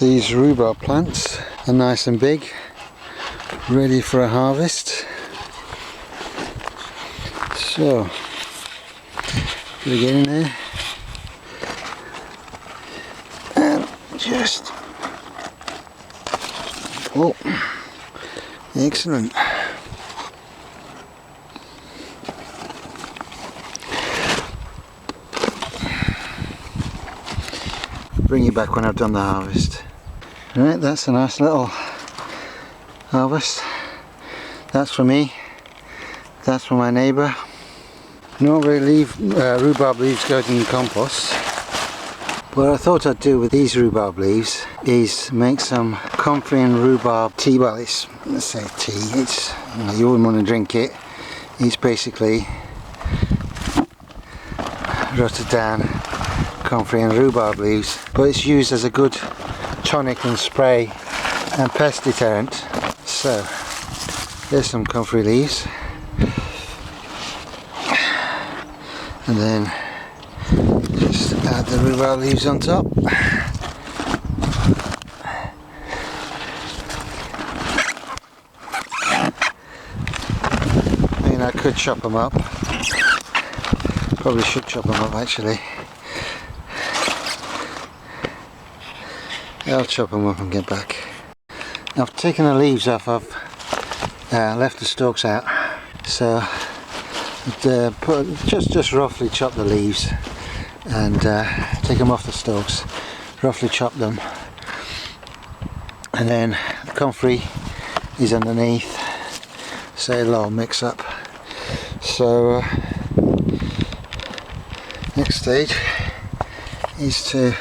These rhubarb plants are nice and big, ready for a harvest. So, we get in there and just pull. Excellent. Bring you back when I've done the harvest. Right, that's a nice little harvest. That's for me. That's for my neighbour. Normally leave rhubarb leaves go in compost. What I thought I'd do with these rhubarb leaves is make some comfrey and rhubarb tea. Well, it's, let's say tea. It's, you wouldn't want to drink it. It's basically rotted down comfrey and rhubarb leaves, but it's used as a good tonic and spray and pest deterrent. So there's some comfrey leaves, and then just add the rhubarb leaves on top. I mean, I could chop them up. Probably should chop them up actually. I'll chop them up and get back. I've taken the leaves off, I've left the stalks out. So just roughly chop the leaves and take them off the stalks, roughly chop them, and then the comfrey is underneath, so it'll all mix up. So next stage is to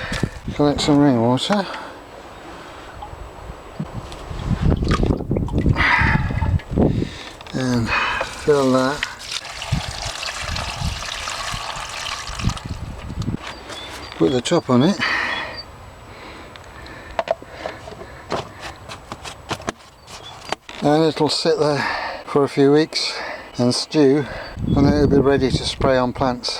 collect some rainwater and fill that. Put the top on it. And it'll sit there for a few weeks and stew, and then it'll be ready to spray on plants.